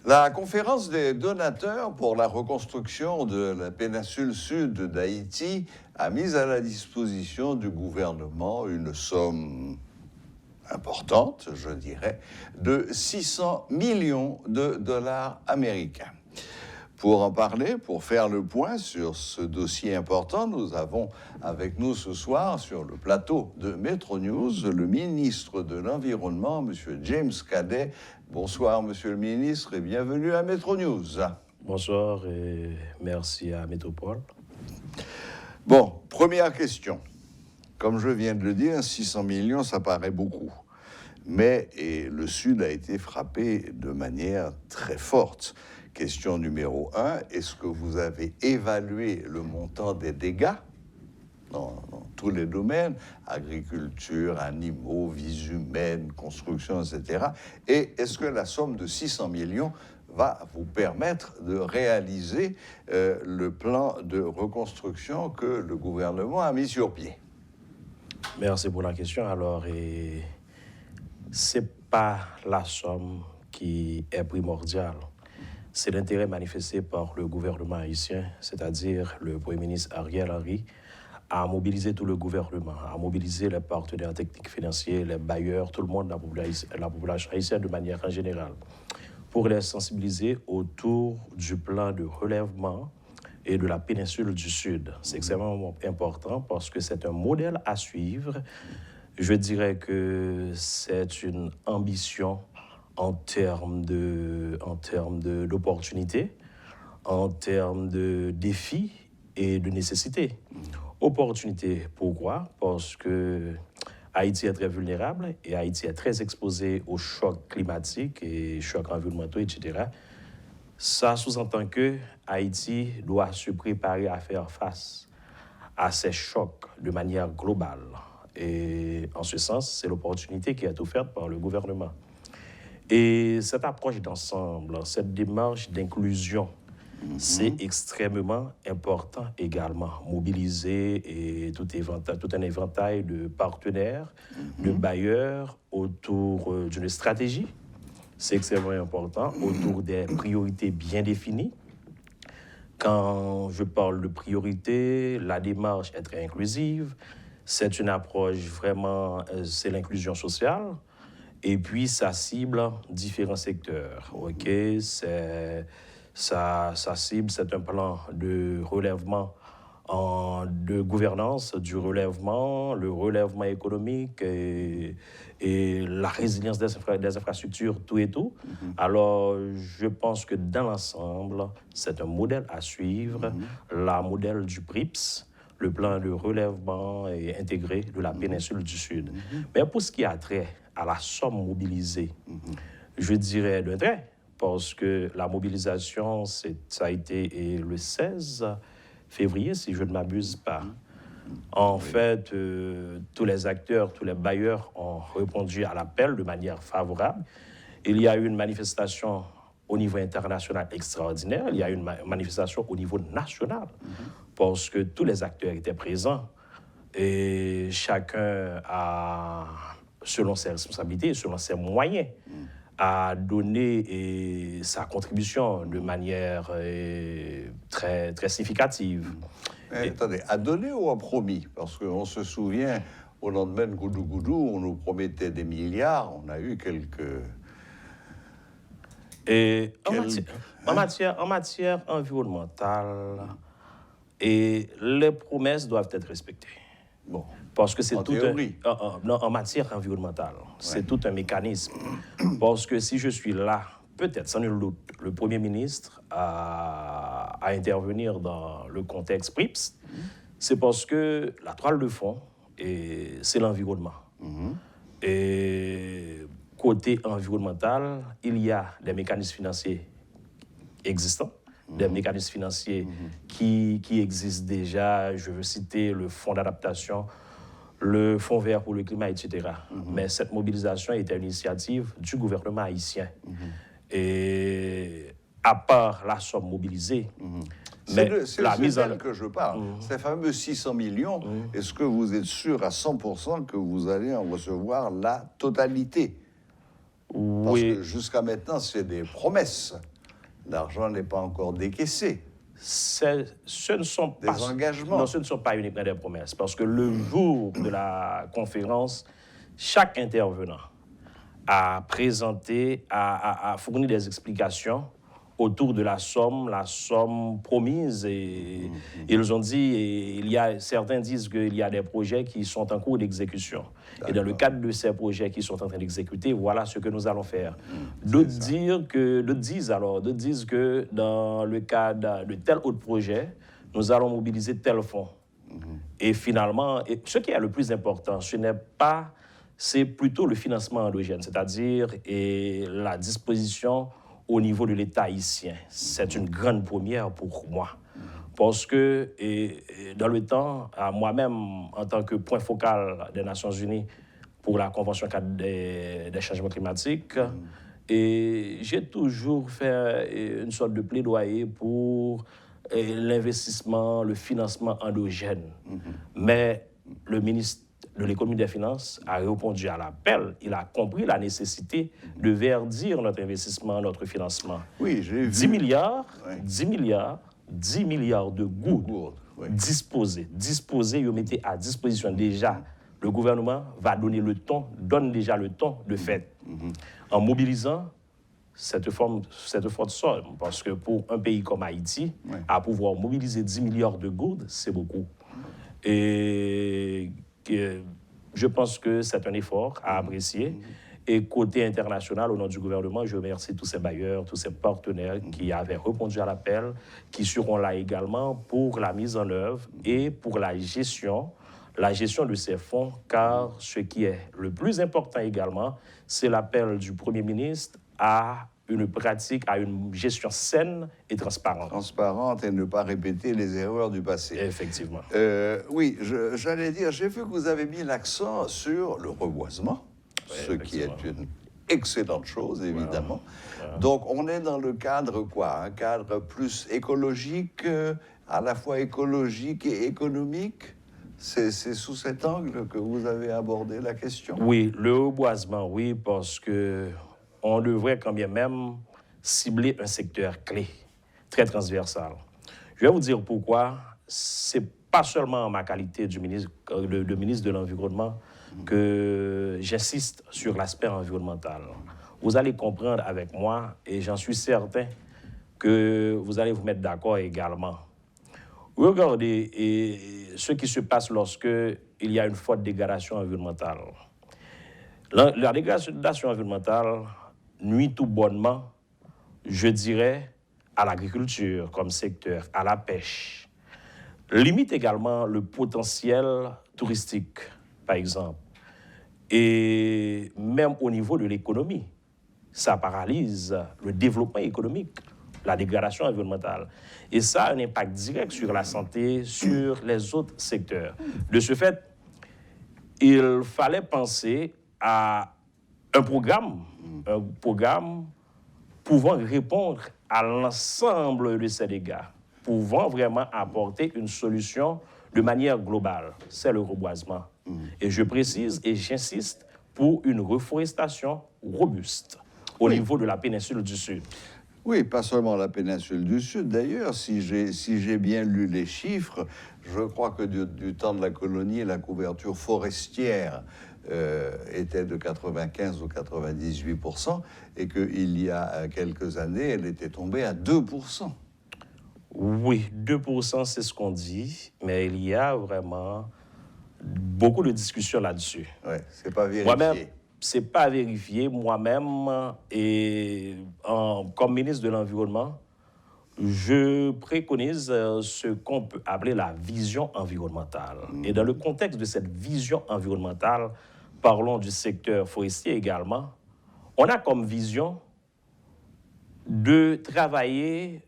La conférence des donateurs pour la reconstruction de la péninsule sud d'Haïti a mis à la disposition du gouvernement une somme importante, je dirais, de 600 millions de dollars américains. Pour en parler, pour faire le point sur ce dossier important, nous avons avec nous ce soir sur le plateau de Metro News le ministre de l'Environnement, M. James Cadet. Bonsoir, Monsieur le ministre, et bienvenue à Metro News. Bonsoir et merci à Métropole. Bon, première question. Comme je viens de le dire, 600 millions, ça paraît beaucoup. Mais le Sud a été frappé de manière très forte. Question numéro 1, est-ce que vous avez évalué le montant des dégâts dans tous les domaines, agriculture, animaux, vies humaines, construction, etc. Et est-ce que la somme de 600 millions va vous permettre de réaliser le plan de reconstruction que le gouvernement a mis sur pied? Merci pour la question. Alors, ce n'est pas la somme qui est primordiale. C'est l'intérêt manifesté par le gouvernement haïtien, c'est-à-dire le Premier ministre Ariel Henry, à mobiliser tout le gouvernement, à mobiliser les partenaires techniques financiers, les bailleurs, tout le monde, la population haïtienne de manière en générale, pour les sensibiliser autour du plan de relèvement et de la péninsule du Sud. C'est extrêmement important parce que c'est un modèle à suivre. Je dirais que c'est une ambition en termes d'opportunités, en termes de défis et de nécessités. Opportunités, pourquoi? Parce que Haïti est très vulnérable et Haïti est très exposé aux chocs climatiques et chocs environnementaux, etc. Ça sous-entend que Haïti doit se préparer à faire face à ces chocs de manière globale. Et en ce sens, c'est l'opportunité qui est offerte par le gouvernement. Et cette approche d'ensemble, cette démarche d'inclusion, c'est extrêmement important également. Mobiliser et tout un éventail de partenaires, de bailleurs autour d'une stratégie. C'est extrêmement important, autour des priorités bien définies. Quand je parle de priorité, la démarche est très inclusive. C'est une approche vraiment, c'est l'inclusion sociale. Et puis, ça cible différents secteurs. OK, ça cible, c'est un plan de relèvement de gouvernance, du relèvement, le relèvement économique et la résilience des infrastructures, tout et tout. Alors, je pense que dans l'ensemble, c'est un modèle à suivre, la modèle du PRIPS, le plan de relèvement et intégré de la péninsule du Sud. Mais pour ce qui a trait à la somme mobilisée, je dirais de trait, parce que la mobilisation, ça a été le 16 février, si je ne m'abuse pas. En fait, tous les acteurs, tous les bailleurs ont répondu à l'appel de manière favorable. Il y a eu une manifestation au niveau international extraordinaire, il y a eu une manifestation au niveau national, parce que tous les acteurs étaient présents et chacun a, selon ses responsabilités, selon ses moyens, a donné sa contribution de manière très, très significative. Attendez, a donné ou a promis? Parce qu'on se souvient, au lendemain de Goudou Goudou, on nous promettait des milliards, on a eu quelques... Et en matière environnementale, et les promesses doivent être respectées. Bon. Parce que c'est En tout théorie. en matière environnementale, c'est tout un mécanisme. Parce que si je suis là, peut-être sans nul doute, le Premier ministre à intervenir dans le contexte PRIPS, c'est parce que la toile de fond, c'est l'environnement. Et côté environnemental, il y a des mécanismes financiers existants, des mécanismes financiers qui existent déjà. Je veux citer le Fonds d'adaptation, le Fonds vert pour le climat, etc. Mais cette mobilisation était une initiative du gouvernement haïtien. Et à part la somme mobilisée, c'est d'elle que je parle. Ces fameux 600 millions, est-ce que vous êtes sûr à 100% que vous allez en recevoir la totalité? Parce que jusqu'à maintenant, c'est des promesses. L'argent n'est pas encore décaissé. Ce ne sont Des pas, engagements. non, ce ne sont pas uniquement des promesses, parce que le jour de la conférence, chaque intervenant a présenté, a fourni des explications autour de la somme promise. Et ils ont dit, et certains disent qu'il y a des projets qui sont en cours d'exécution. Et dans le cadre de ces projets qui sont en train d'exécuter, voilà ce que nous allons faire. D'autres disent que dans le cadre de tel autre projet, nous allons mobiliser tel fonds. Et finalement, ce qui est le plus important, c'est plutôt le financement endogène, c'est-à-dire la disposition au niveau de l'État haïtien. C'est une grande première pour moi. Parce que dans le temps, moi-même, en tant que point focal des Nations Unies pour la Convention cadre des changements climatiques, j'ai toujours fait une sorte de plaidoyer pour l'investissement, le financement endogène. Mais le ministre de l'économie et des finances a répondu à l'appel. Il a compris la nécessité de verdir notre investissement, notre financement. Oui, j'ai vu. 10 milliards, Ouais. 10 milliards de gouttes Oui. disposés, ils mettaient à disposition déjà. Le gouvernement va donner le ton, donne déjà le ton de fait, en mobilisant cette forte somme. Parce que pour un pays comme Haïti, à pouvoir mobiliser 10 milliards de gouttes, c'est beaucoup. Et je pense que c'est un effort à apprécier. Et côté international, au nom du gouvernement, je remercie tous ces bailleurs, tous ces partenaires qui avaient répondu à l'appel, qui seront là également pour la mise en œuvre et pour la gestion de ces fonds, car ce qui est le plus important également, c'est l'appel du Premier ministre à une pratique, à une gestion saine et transparente. Transparente et ne pas répéter les erreurs du passé. Effectivement. Oui, j'allais dire, j'ai vu que vous avez mis l'accent sur le reboisement, ce qui est une excellente chose, évidemment. Voilà. Donc, on est dans le cadre quoi? Un cadre plus écologique, à la fois écologique et économique? C'est sous cet angle que vous avez abordé la question? Oui, le reboisement, oui, parce que on devrait quand bien même cibler un secteur clé, très transversal. Je vais vous dire pourquoi. C'est pas seulement ma qualité de ministre de l'Environnement que j'insiste sur l'aspect environnemental. Vous allez comprendre avec moi, et j'en suis certain que vous allez vous mettre d'accord également. Regardez ce qui se passe lorsque il y a une forte dégradation environnementale. La dégradation environnementale nuit tout bonnement, je dirais, à l'agriculture comme secteur, à la pêche. Limite également le potentiel touristique, par exemple. Et même au niveau de l'économie, ça paralyse le développement économique, la dégradation environnementale. Et ça a un impact direct sur la santé, sur les autres secteurs. De ce fait, il fallait penser à un programme pouvant répondre à l'ensemble de ces dégâts, pouvant vraiment apporter une solution de manière globale. C'est le reboisement. Et je précise et j'insiste pour une reforestation robuste au niveau de la péninsule du Sud. Oui, pas seulement la péninsule du Sud. D'ailleurs, si j'ai bien lu les chiffres, je crois que du temps de la colonie, la couverture forestière était de 95 ou 98%, et qu'il y a quelques années, elle était tombée à 2%. Oui, 2%, c'est ce qu'on dit, mais il y a vraiment beaucoup de discussions là-dessus. Oui, c'est pas vérifié. Moi-même, c'est pas vérifié. Moi-même, et comme ministre de l'Environnement, je préconise ce qu'on peut appeler la vision environnementale. Et dans le contexte de cette vision environnementale, parlons du secteur forestier également, on a comme vision de travailler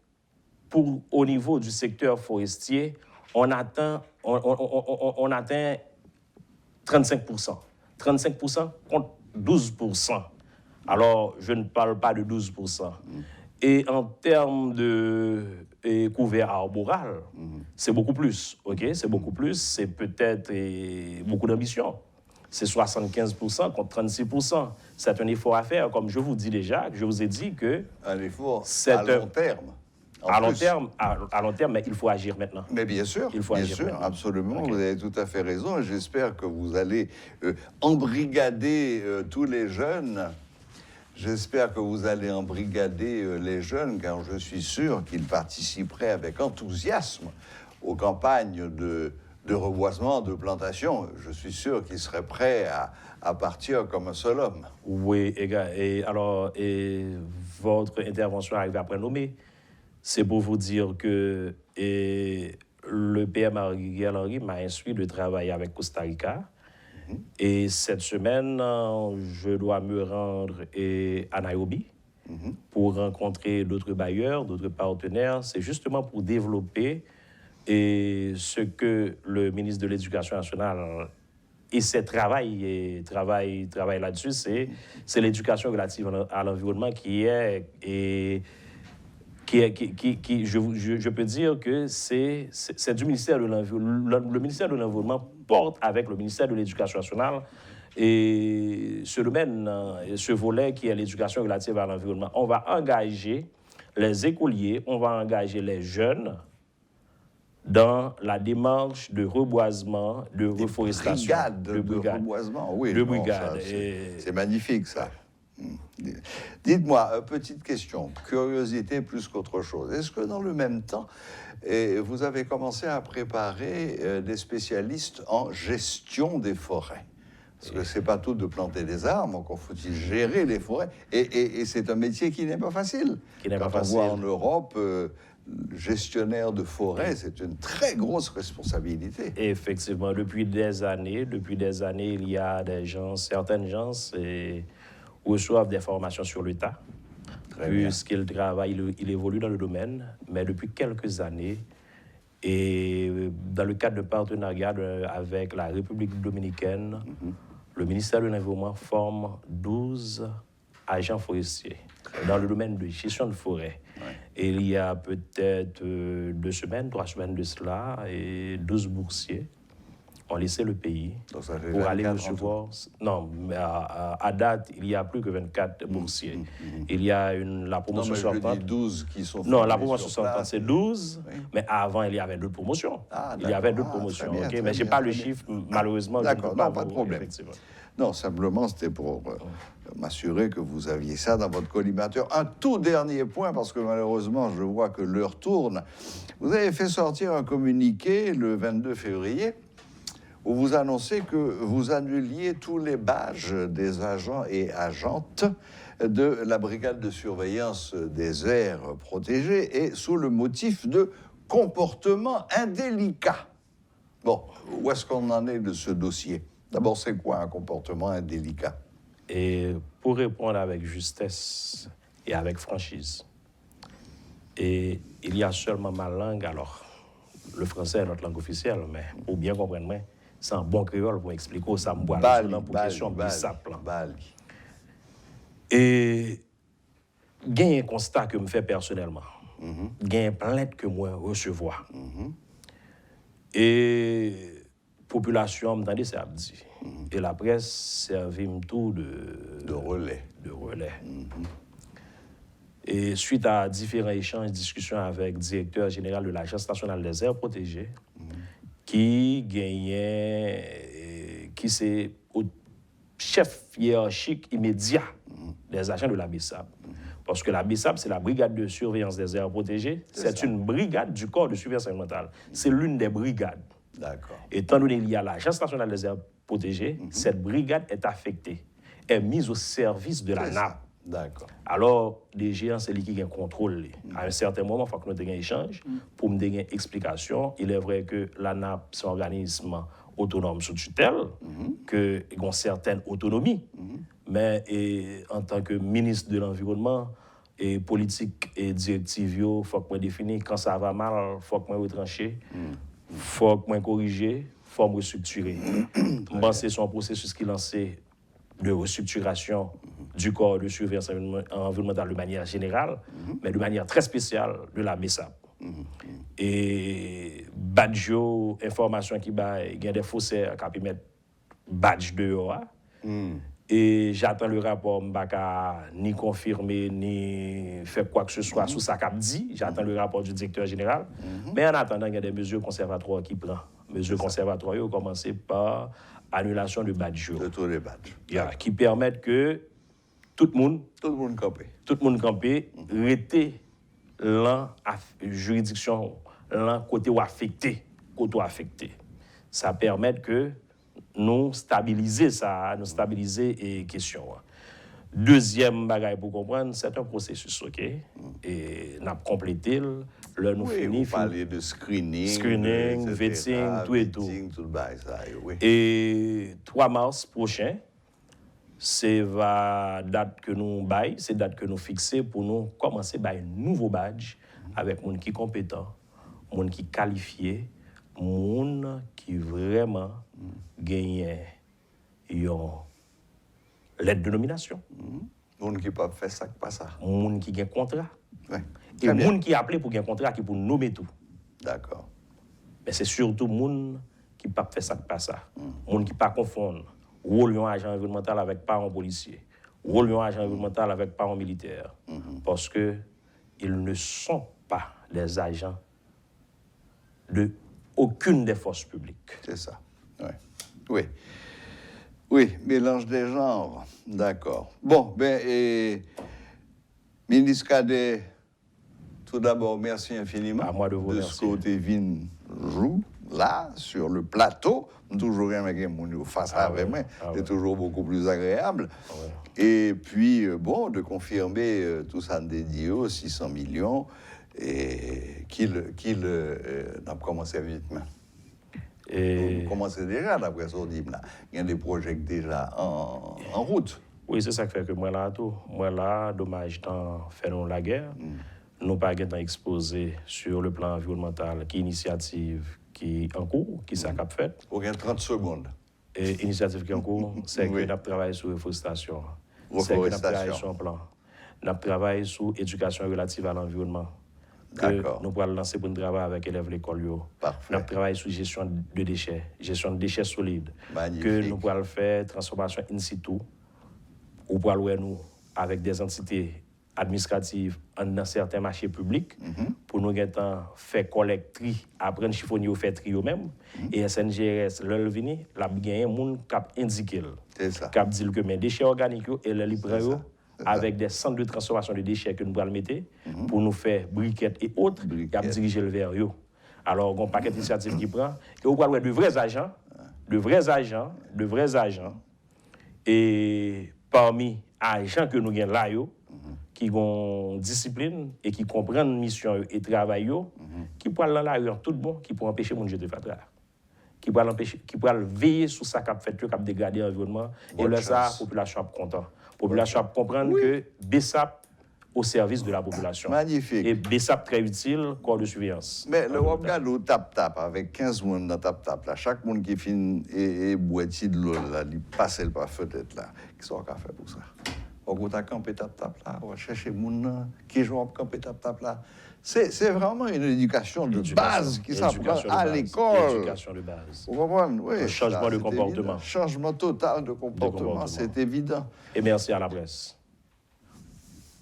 au niveau du secteur forestier, on atteint 35%. 35% contre 12%. Alors, je ne parle pas de 12%. Et en termes de couvert arboral, c'est beaucoup plus. Okay? C'est beaucoup plus, c'est peut-être beaucoup d'ambition. c'est 75% contre 36%. C'est un effort à faire, comme je vous dis déjà, je vous ai dit que... Un effort à long terme. À long terme, mais il faut agir maintenant. Mais bien sûr, absolument, okay. Vous avez tout à fait raison. Et j'espère que vous allez embrigader tous les jeunes. J'espère que vous allez embrigader les jeunes, car je suis sûr qu'ils participeraient avec enthousiasme aux campagnes de reboisement, de plantation. Je suis sûr qu'ils seraient prêts à partir comme un seul homme. Oui, et alors, votre intervention arrive après nommé. C'est pour vous dire que le PM Ariel Henry m'a instruit de travailler avec Costa Rica. Et cette semaine, je dois me rendre à Nairobi pour rencontrer d'autres bailleurs, d'autres partenaires. C'est justement pour développer ce que le ministre de l'Éducation nationale essaie de travailler là-dessus, c'est l'éducation relative à l'environnement qui est... je peux dire que c'est du ministère de l'Environnement. Le ministère de l'Environnement porte avec le ministère de l'Éducation nationale et ce domaine, ce volet qui est l'éducation relative à l'environnement. On va engager les écoliers, on va engager les jeunes dans la démarche de reboisement, de reforestation. De reboisement, oui. De brigade. C'est magnifique, ça. Dites-moi, petite question, curiosité plus qu'autre chose. Est-ce que dans le même temps, vous avez commencé à préparer des spécialistes en gestion des forêts? Parce que c'est pas tout de planter des arbres, encore faut-il gérer les forêts. Et c'est un métier qui n'est pas facile. Quand on voit en Europe, gestionnaire de forêt, c'est une très grosse responsabilité. Effectivement, depuis des années, il y a certaines gens reçoivent des formations sur l'État, puisqu'ils travaillent, il évolue dans le domaine, mais depuis quelques années, et dans le cadre de partenariat avec la République dominicaine, le ministère de l'Environnement forme 12 agents forestiers dans le domaine de gestion de forêt. Et il y a peut-être 3 semaines de cela, et 12 boursiers ont laissé le pays pour aller recevoir... Non, mais à date, il y a plus que 24 boursiers. Il y a la promotion sortante... Non, mais je dis 12 qui sont... Non, la promotion sortante, c'est 12, mais avant, il y avait d'autres promotions. Il y avait d'autres promotions, bien, mais je n'ai pas le chiffre, malheureusement. D'accord, non, pas de problème. Non, simplement, c'était pour m'assurer que vous aviez ça dans votre collimateur. Un tout dernier point, parce que malheureusement, je vois que l'heure tourne. Vous avez fait sortir un communiqué le 22 février où vous annoncez que vous annuliez tous les badges des agents et agentes de la brigade de surveillance des aires protégées et sous le motif de comportement indélicat. Bon, où est-ce qu'on en est de ce dossier? D'abord, c'est quoi un comportement indélicat? Et pour répondre avec justesse et avec franchise, et il y a seulement ma langue, alors le français est notre langue officielle, mais pour bien comprendre, moi, c'est un bon créole pour expliquer ça me boit pour question bissap. Et il y a un constat que je fais personnellement. Il y a une plainte que moi recevoir. Et la population m'entendait ça dit. Et la presse servit tout de relais. Et suite à différents échanges, discussions avec le directeur général de l'Agence nationale des aires protégées, qui c'est au chef hiérarchique immédiat des agents de la BISAP. Parce que la BISAP, c'est la brigade de surveillance des aires protégées. C'est une brigade du corps de surveillance environnementale. C'est l'une des brigades. D'accord. Étant donné qu'il y a l'Agence nationale des aires protégées, cette brigade est affectée, est mise au service de la NAP. D'accord. Alors, les géants, c'est lui qui contrôle. À un certain moment, il faut que nous ayons un échange pour me donner une explication. Il est vrai que la NAP, c'est un organisme autonome sous tutelle, qu'il a une certaine autonomie. Mais en tant que ministre de l'Environnement, et politique et directive, il faut que je définisse quand ça va mal, il faut que je retranche, il faut que je corrige, il faut que je restructure. Je pense que c'est un processus qui est lancé de restructuration du corps de surveillance environnementale de manière générale, mais de manière très spéciale de la MESAP. Et Badjo, information qui il y a des faussaires qui mettre badge de OA. Et j'attends le rapport, Mbaka, ni confirmer, ni faire quoi que ce soit sous sa cap dit. J'attends le rapport du directeur général. Mais en attendant, il y a des mesures conservatoires qui prennent. Mesures conservatoires, ils ont commencé par annulation de badge. De tous les badges. Qui permettent que tout le monde campé, rester dans la juridiction, dans côté ou affecté, Ça permet que nous stabiliser les questions. Deuxième bagaille pour comprendre, c'est un processus, ok? Et nous avons complété, là nous finissons. Vous parlez de screening, vetting, tout et tout. Oui. Et 3 mars prochain, c'est la date que nous baillons, c'est la date que nous fixons pour nous commencer à un nouveau badge avec des gens qui sont compétents, des gens qui sont qualifiés, des gens qui vraiment gagnent une lettre de nomination. Des gens qui ne peuvent faire ça, pas ça. Des gens qui ont un contrat. Ouais. Et des gens qui appellent pour un contrat qui pour nommer tout. D'accord. Mais c'est surtout des gens qui ne peuvent faire ça, pas ça. Des gens qui ne peuvent pas confondre rôle d'un agent environnemental avec pas un policier, rôle d'un agent environnemental avec pas un militaire. Parce que ils ne sont pas des agents de aucune des forces publiques. C'est ça. Oui, mélange des genres. D'accord. Bon, ministre Cadet, tout d'abord, merci infiniment. À moi de vous remercier. Ce côté vin joue là, sur le plateau. Toujours rien avec mon face avec moi. C'est toujours beaucoup plus agréable. Et puis, de confirmer tout ça dédié aux 600 millions et qu'il a commencé vite. Et... Vous commencez déjà, d'après ce qu'on dit là. Il y a des projets déjà en route. Oui, c'est ça qui fait que moi là, tout. Moi là, dommage, dans faire la guerre. Nous pas exposé sur le plan environnemental, qui initiative qui est en cours, qui s'est fait. Il y a 30 secondes. Et l'initiative qui est en cours, c'est que nous travaillons sur reforestation. C'est que nous travaillons sur un plan. Nous travaillons sur l'éducation relative à l'environnement. Que nous pourrons lancer pour un travail avec les élèves de l'école. Nous travaillons sur gestion de déchets solides. Magnifique. Que nous pourrons faire transformation in situ. Ou pourrons nous avec des entités administratives dans certains marchés publics pour nous faire collecter, apprendre chiffonnier ou faire tri eux-mêmes. Et SNGRS, le vini, la gagné moun cap indiqué. C'est ça. Cap dit que mes déchets organiques et les livres avec des centres de transformation de déchets que nous allons mettre pour nous faire briquettes et autres, cap diriger le vers eux. Alors, on a un paquet d'initiatives qui prend et on parle de vrais agents, et parmi agents que nous avons là, qui ont discipline et qui comprennent mission et travail, qui peuvent aller dans la rue tout bon, qui peuvent empêcher mon jeu de faire qui peuvent veiller sur ça qui fait qui dégrader l'environnement. Et là, la population est contente. La population comprendre que BESAP au service de la population. Magnifique. Et BESAP très utile, corps de surveillance. Mais le Wapgad au tap-tap, avec 15 personnes dans tap-tap, là, chaque monde qui finit et boit de l'eau, là, il passe le parfait d'être là. Qui sont qu'à faire pour ça? On va camper tap-tap là, on va chercher les gens qui jouent à camper tap-tap là. C'est vraiment une éducation de base qui s'apprend à l'école. Éducation de base. Vous comprenez? Oui. Un changement de comportement. Évident. Changement total de comportement, c'est évident. Et merci à la presse.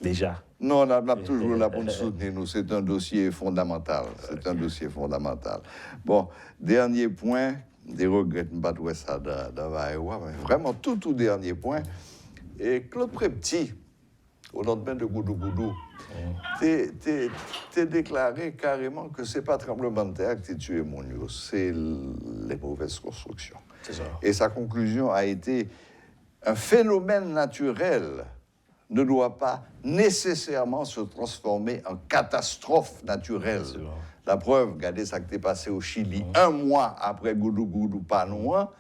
Déjà. Non, on a toujours là pour nous soutenir. C'est un dossier fondamental. C'est un dossier fondamental. Bon, dernier point, des regrets, je ne sais pas ça dans Vaïwa, mais vraiment tout dernier point. Et Claude Prepti, au lendemain de Goudou, t'es déclaré carrément que ce n'est pas tremblement de terre qui a tué Monio, c'est les mauvaises constructions. C'est ça. Et sa conclusion a été un phénomène naturel ne doit pas nécessairement se transformer en catastrophe naturelle. La preuve, regardez ça qui est passé au Chili, un mois après Goudou Panoua,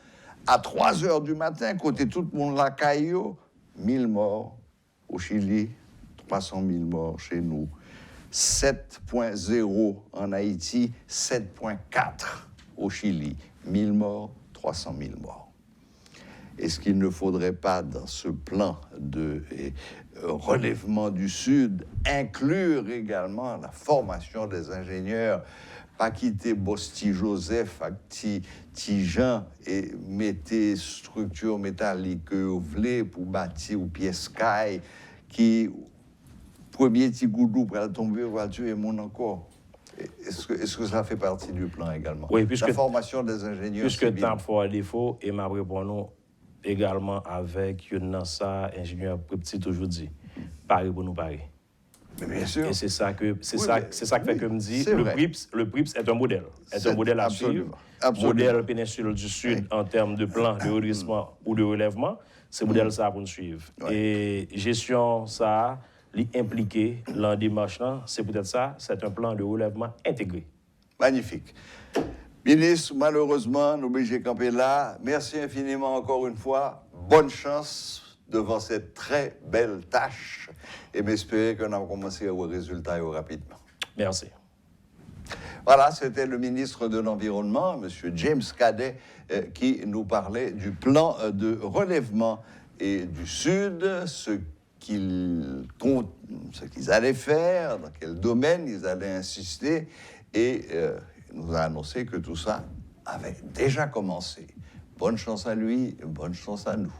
à 3 heures du matin, côté tout le monde la Caillou, 1000 morts au Chili, 300 000 morts chez nous, 7.0 en Haïti, 7.4 au Chili, 1000 morts, 300 000 morts. Est-ce qu'il ne faudrait pas, dans ce plan de relèvement du Sud, inclure également la formation des ingénieurs pas quitter Bosti Joseph avec ti Jean et mettez structure métallique que vous voulez pour bâtir ou pièce caille qui premier petit goudou pour tomber voiture et mon encore. Est-ce que ça fait partie du plan également? Oui, puisque la formation des ingénieurs puisque civils. temps faut à défaut et m'a répondu également avec une NASA ingénieur petit aujourd'hui. Pareil pour nous pareil. Mais bien sûr. Et c'est ça que c'est Oui, ça mais- c'est ça que fait oui, que me dit c'est vrai. le PRIPS est un modèle. Est un modèle à suivre. Absolument. Absolument. Modèle péninsule du Sud en termes de plan de redressement ou de relèvement, c'est modèle ça pour nous suivre. Ouais. Et gestion ça impliqué dans démarche là, c'est peut-être ça, c'est un plan de relèvement intégré. Magnifique. Ministre, malheureusement, nous obligés de camper là. Merci infiniment encore une fois. Bonne chance devant cette très belle tâche. Et m'espérer qu'on a commencé au résultat rapidement. Merci. Voilà, c'était le ministre de l'Environnement, M. James Cadet, qui nous parlait du plan de relèvement et du Sud, ce qu'ils allaient faire, dans quel domaine ils allaient insister, et il nous a annoncé que tout ça avait déjà commencé. Bonne chance à lui, bonne chance à nous.